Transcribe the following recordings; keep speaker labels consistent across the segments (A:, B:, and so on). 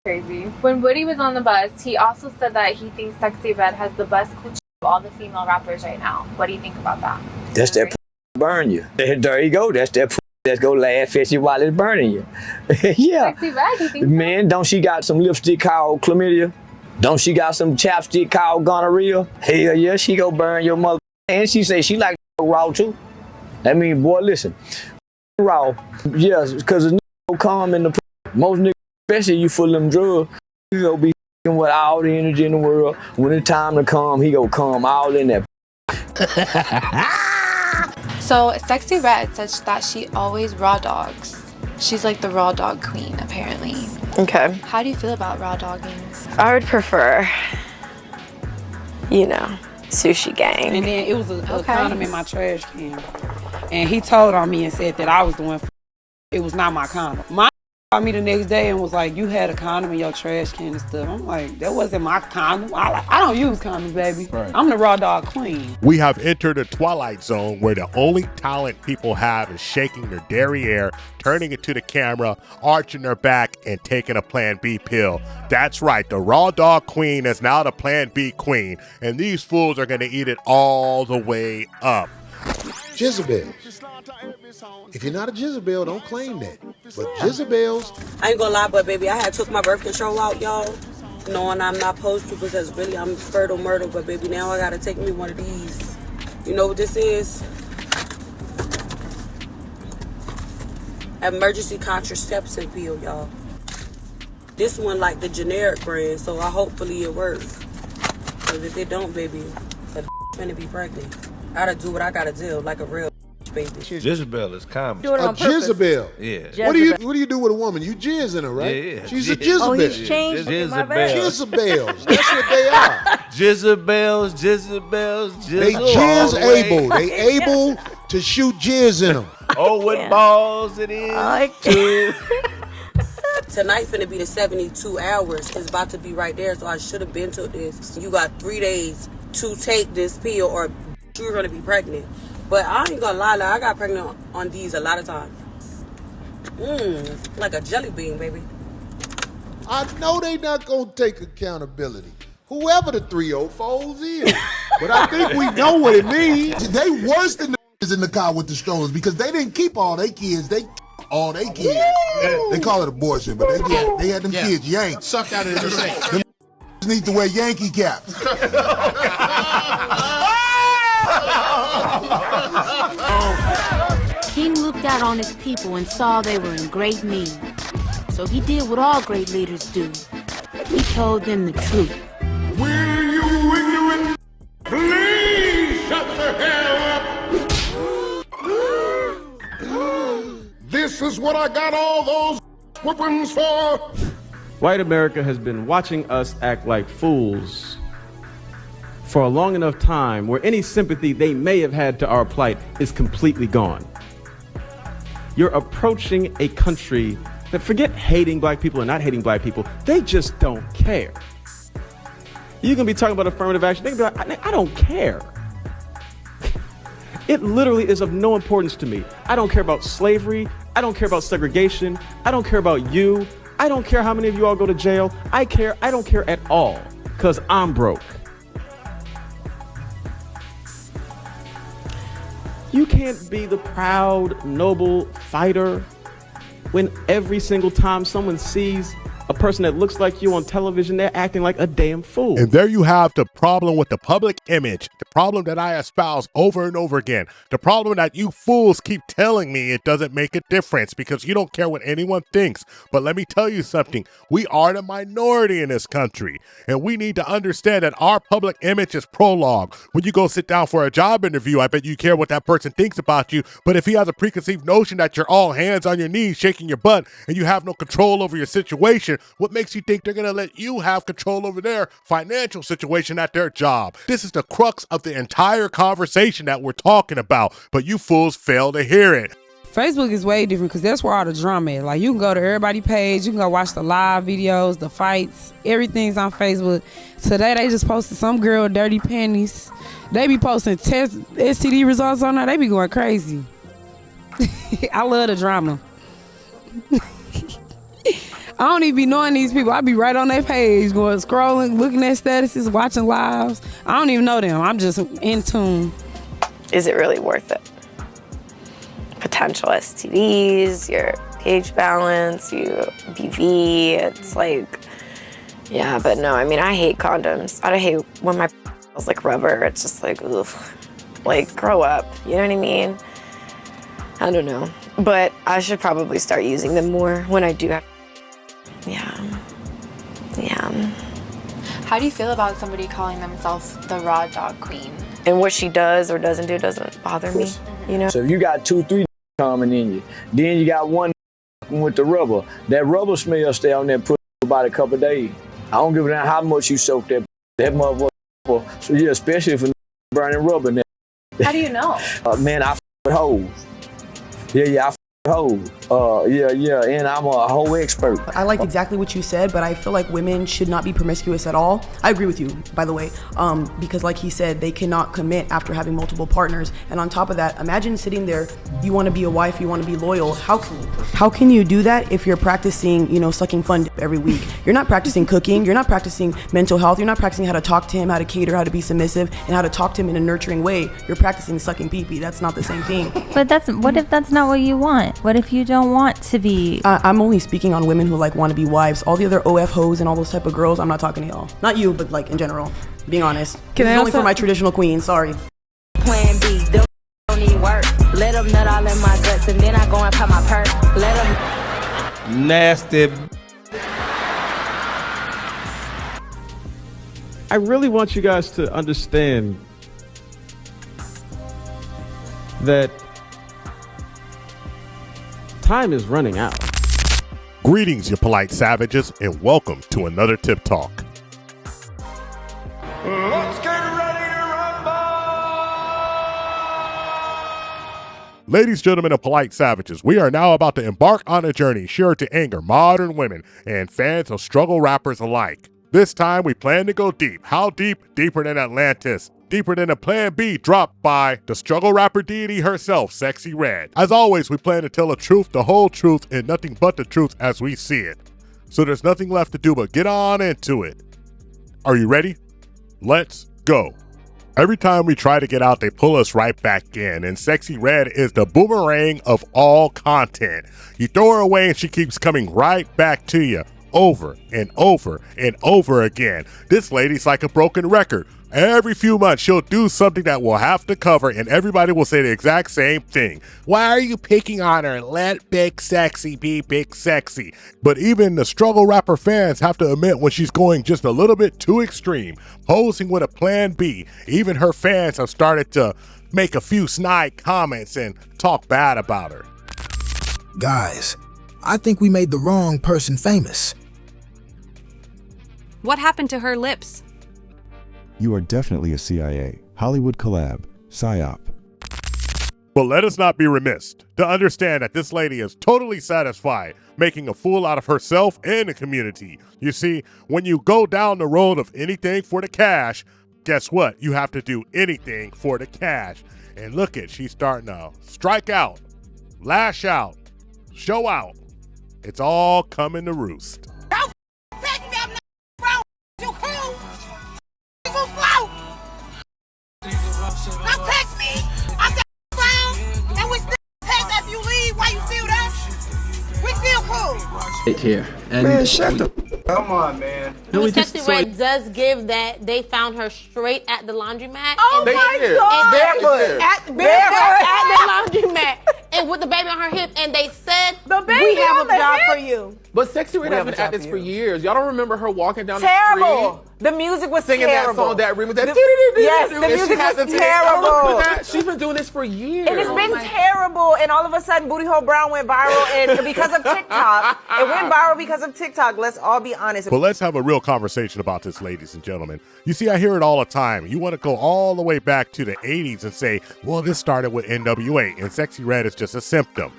A: Crazy. When Woody was on the bus, he also said that he thinks Sexyy Red has the best coochie of all the female rappers right now. What do you think about that?
B: That's that burn you. There you go. That's that that's go laugh at you while it's burning you. Yeah.
A: Sexyy Red, you think
B: Man, don't she got some lipstick called chlamydia? Don't she got some chapstick called gonorrhea? Hell yeah, she go burn your mother. And she say she like raw too. That mean, boy, listen. Raw. Yes, because the nigga come in the most niggas, especially you full of them drugs, you go be with all the energy in the world. When it's time to come, he go come all in that.
A: So Sexyy Red says that she always raw dogs. She's like the raw dog queen, apparently.
C: Okay.
A: How do you feel about raw dogging?
C: I would prefer, you know, sushi gang.
D: And then it was a condom in my trash can. And he told on me and said that I was doing it was not my condom. My called me the next day and was like, you had a condom in your trash can and stuff. I'm like, that wasn't my condom. I don't use condoms, baby. Right. I'm the raw dog queen.
E: We have entered a twilight zone where the only talent people have is shaking their derriere, turning it to the camera, arching their back, and taking a Plan B pill. That's right, the raw dog queen is now the Plan B queen, and these fools are gonna eat it all the way up.
F: Jezebel. If you're not a Jezebel, don't claim that. But Jezebels...
G: I ain't gonna lie, but baby, I had took my birth control out, y'all, knowing I'm not supposed to because really I'm fertile murder, but baby, now I gotta take me one of these. You know what this is? Emergency contraception pill, y'all. This one like the generic brand, so hopefully it works. Because if it don't, baby, I'm gonna be pregnant. I gotta do what I gotta do, like a real baby.
H: Jezebel is common.
F: A Jezebel?
H: Yeah.
F: Jezebel. What do you do with a woman? You jizz in her, right?
H: Yeah.
F: She's a Jezebel.
C: Oh, he's changed.
F: Jezebels. That's what they are.
H: Jezebels.
F: They jizz able. They able to shoot jizz in them.
H: Oh, what balls it is.
G: Tonight finna be the 72 hours. It's about to be right there, so I should have been to this. You got 3 days to take this pill or you're gonna be pregnant. But I ain't gonna lie, I got pregnant on these a lot of times. Like a jelly bean, baby.
F: I know they not gonna take accountability. Whoever the 304s is. But I think we know what it means. They worse than the in the car with the strollers because they didn't keep all their kids. They all their kids. They call it abortion, but they had them kids yanked.
I: Sucked out of the safe.
F: Them need to wear Yankee caps.
J: King looked out on his people and saw they were in great need. So he did what all great leaders do. He told them the truth.
I: Will you ignorant please shut the hell up? This is what I got all those weapons for.
K: White America has been watching us act like fools for a long enough time where any sympathy they may have had to our plight is completely gone. You're approaching a country that, forget hating black people or not hating black people, they just don't care. You can be talking about affirmative action, they can be like, I don't care. It literally is of no importance to me. I don't care about slavery, I don't care about segregation, I don't care about you, I don't care how many of you all go to jail, I don't care at all, because I'm broke. You can't be the proud, noble fighter when every single time someone sees a person that looks like you on television, they're acting like a damn fool.
E: And there you have the problem with the public image, the problem that I espouse over and over again, the problem that you fools keep telling me it doesn't make a difference because you don't care what anyone thinks. But let me tell you something, we are the minority in this country, and we need to understand that our public image is prologue. When you go sit down for a job interview, I bet you care what that person thinks about you, but if he has a preconceived notion that you're all hands on your knees shaking your butt and you have no control over your situation, what makes you think they're going to let you have control over their financial situation at their job? This is the crux of the entire conversation that we're talking about, but you fools fail to hear it.
D: Facebook is way different because that's where all the drama is. Like, you can go to everybody's page, you can go watch the live videos, the fights, everything's on Facebook. Today they just posted some girl with dirty panties. They be posting test STD results on there. They be going crazy. I love the drama. I don't even be knowing these people. I be right on their page, going scrolling, looking at statuses, watching lives. I don't even know them. I'm just in tune.
C: Is it really worth it? Potential STDs, your pH balance, your BV, it's like, yeah, but no, I mean, I hate condoms. I hate when my feels like rubber. It's just like, ugh, like, grow up, you know what I mean? I don't know, but I should probably start using them more when I do have, yeah.
A: How do you feel about somebody calling themselves the raw dog queen?
C: And what she does or doesn't do doesn't bother me, you know?
B: So if you got 2, 3 coming in you, then you got one with the rubber. That rubber smell stay on that pussy for about a couple of days. I don't give a damn how much you soak that motherfucker. So yeah, especially if it's burning rubber in there.
A: How do you know?
B: Man, I f with hoes. Yeah, I f with hoes. Yeah, and I'm a hoe expert.
L: I like exactly what you said, but I feel like women should not be promiscuous at all. I agree with you, by the way, because like he said, they cannot commit after having multiple partners. And on top of that, imagine sitting there, you want to be a wife, you want to be loyal. How can you do that if you're practicing, sucking fun every week? You're not practicing cooking, you're not practicing mental health, you're not practicing how to talk to him, how to cater, how to be submissive, and how to talk to him in a nurturing way. You're practicing sucking pee-pee. That's not the same thing.
M: But what if that's not what you want? What if you don't want to be?
L: I'm only speaking on women who want to be wives. All the other OF hoes and all those type of girls, I'm not talking to y'all. Not you, but like in general. Being honest.
C: Can I
L: only
C: also-
L: for my traditional queen. Sorry.
C: Plan B, don't need work. Let them nut all in my guts and then I go and pop my perk. Let them.
H: Nasty.
K: I really want you guys to understand that time is running out.
E: Greetings, you polite savages, and welcome to another Tip Talk.
H: Let's get ready to rumble!
E: Ladies, gentlemen, and polite savages, we are now about to embark on a journey sure to anger modern women and fans of struggle rappers alike. This time, we plan to go deep. How deep? Deeper than Atlantis. Deeper than a Plan B dropped by the struggle rapper deity herself, Sexyy Red. As always, we plan to tell the truth, the whole truth, and nothing but the truth as we see it. So there's nothing left to do but get on into it. Are you ready? Let's go. Every time we try to get out, they pull us right back in, and Sexyy Red is the boomerang of all content. You throw her away and she keeps coming right back to you, over and over and over again. This lady's like a broken record. Every few months, she'll do something that we'll have to cover, and everybody will say the exact same thing. Why are you picking on her? Let Big Sexy be Big Sexy. But even the struggle rapper fans have to admit when she's going just a little bit too extreme, posing with a Plan B. Even her fans have started to make a few snide comments and talk bad about her.
N: Guys, I think we made the wrong person famous.
O: What happened to her lips?
P: You are definitely a CIA, Hollywood collab, PSYOP.
E: But let us not be remiss to understand that this lady is totally satisfied making a fool out of herself and the community. You see, when you go down the road of anything for the cash, guess what? You have to do anything for the cash. And look at, she's starting to strike out, lash out, show out. It's all coming to roost.
Q: Now text me. I'm the clown, and we still text after you leave. Why you still there? We still cool.
R: Take care. And
N: Man, shut the.
R: Come on, man.
S: No, Sexyy Red does give that they found her straight at the laundromat.
Q: Oh
S: and
Q: my
S: they,
Q: God.
S: Barefoot. At the laundromat. And with the baby on her hip, and they said,
Q: The baby
S: we have
Q: on
S: a
Q: the
S: job
Q: hip?
S: for you.
R: But Sexyy Red has been at this for years. Y'all don't remember her walking down the
Q: Terrible.
R: street?
Q: The music was
R: singing
Q: terrible.
R: that song, that remix, that
Q: Yes, the
R: and she
Q: music
R: has
Q: was
R: a tape.
Q: terrible.
R: I remember that. She's been doing this for years.
Q: It has been terrible, and all of a sudden, Booty Hole Brown went viral, and because of TikTok, it went viral because of TikTok. Let's all be honest.
E: But let's have a real conversation about this, ladies and gentlemen. You see, I hear it all the time. You want to go all the way back to the 80s and say, well, this started with NWA, and Sexyy Red is just a symptom.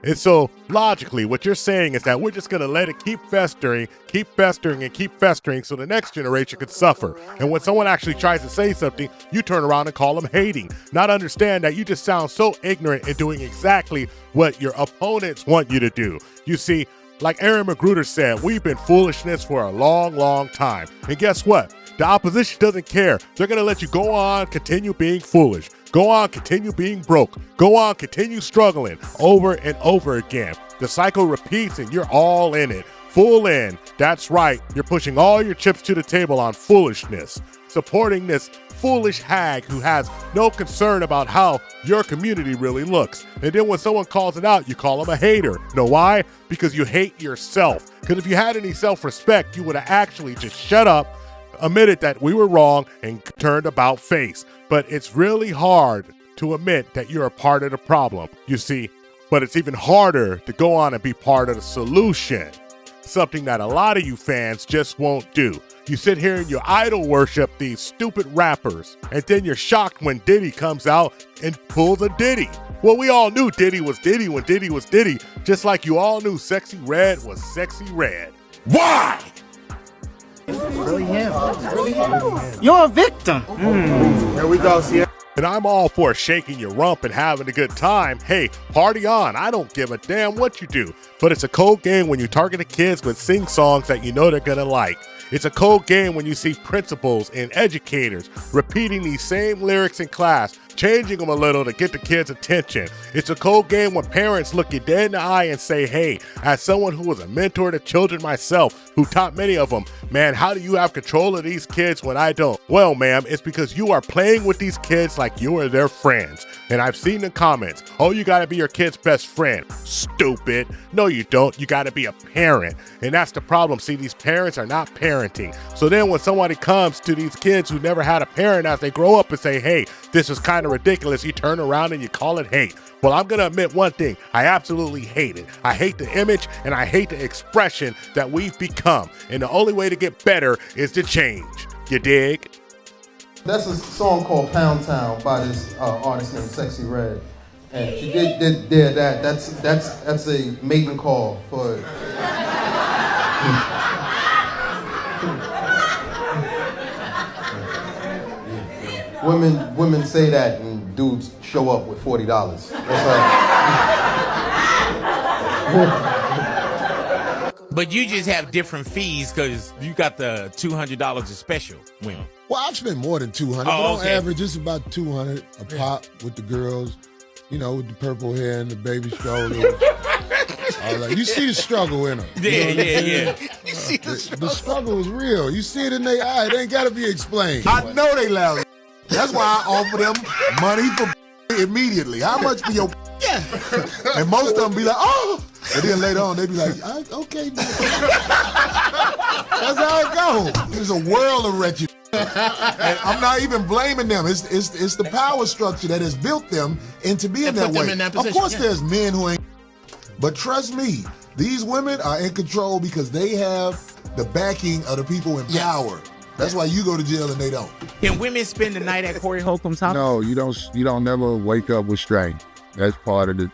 E: And so, logically, what you're saying is that we're just going to let it keep festering, and keep festering so the next generation could suffer. And when someone actually tries to say something, you turn around and call them hating. Not understand that you just sound so ignorant in doing exactly what your opponents want you to do. You see, Like Aaron Magruder said, we've been foolishness for a long, long time. And guess what? The opposition doesn't care. They're going to let you go on, continue being foolish. Go on, continue being broke. Go on, continue struggling over and over again. The cycle repeats and you're all in it. Full in. That's right. You're pushing all your chips to the table on foolishness. Supporting this foolish hag who has no concern about how your community really looks. And then when someone calls it out, you call them a hater. Know why? Because you hate yourself. Because if you had any self-respect, you would have actually just shut up, admitted that we were wrong, and turned about face. But it's really hard to admit that you're a part of the problem, you see. But it's even harder to go on and be part of the solution. Something that a lot of you fans just won't do. You sit here and you idol worship these stupid rappers, and then you're shocked when Diddy comes out and pulls a Diddy. Well, we all knew Diddy was Diddy when Diddy was Diddy, just like you all knew Sexyy Red was Sexyy Red. Why?
O: Really him. You're a victim. Here we go, Sierra.
E: And I'm all for shaking your rump and having a good time. Hey, party on. I don't give a damn what you do. But it's a cold game when you target the kids with sing songs that you know they're gonna like. It's a cold game when you see principals and educators repeating these same lyrics in class, changing them a little to get the kids' attention. It's a cold game when parents look you dead in the eye and say, hey, as someone who was a mentor to children myself, who taught many of them, man, how do you have control of these kids when I don't? Well, ma'am, it's because you are playing with these kids like you are their friends. And I've seen the comments, oh, you gotta be your kid's best friend. Stupid. No, you don't. You gotta be a parent. And that's the problem. See, these parents are not parenting. So then when somebody comes to these kids who never had a parent as they grow up and say, hey, this is kind of ridiculous, you turn around and you call it hate. Well, I'm gonna admit one thing. I absolutely hate it. I hate the image and I hate the expression that we've become. And the only way to get better is to change. You dig?
T: That's a song called Pound Town by this artist named Sexyy Red. And she did that. That's a maiden call for women say that and dudes show up with $40. That's
U: But you just have different fees because you got the $200 of special women.
F: Well, I've spent more than $200, but on average, it's about $200 a pop with the girls, you know, with the purple hair and the baby stroller. You see the struggle in them.
U: Yeah.
F: You see the struggle is real. You see it in their eye. It ain't got to be explained.
I: I know they loud. That's why I offer them money for immediately. How much for your yeah? And most of them be like, oh. And then later on, they be like, okay. That's how it goes. There's a world of wretched. And I'm not even blaming them. It's the power structure that has built them into being that way. Of course, there's men who ain't. But trust me, these women are in control because they have the backing of the people in power. That's why you go to jail and they don't.
U: Can women spend the night at Corey Holcomb's house?
V: No, you don't. You don't never wake up with strength. That's part of the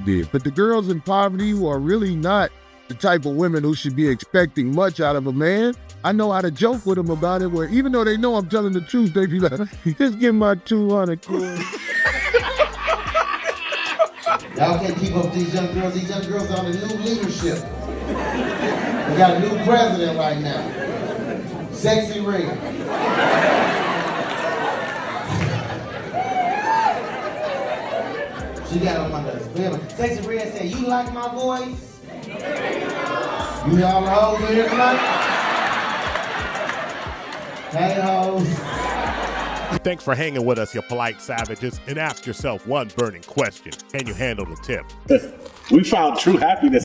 V: deal. But the girls in poverty who are really not the type of women who should be expecting much out of a man, I know how to joke with them about it, where even though they know I'm telling the truth, they be like, just give my 200.
T: Y'all can't keep up with these young girls. These young girls are under new leadership. We got a new president right now. Sexyy Red. She got on my nerves. Sexyy Red said, you like my voice? You all the hoes in here tonight? Hey, hoes.
E: Thanks for hanging with us, you polite savages, and ask yourself one burning question. Can you handle the tip?
W: We found true happiness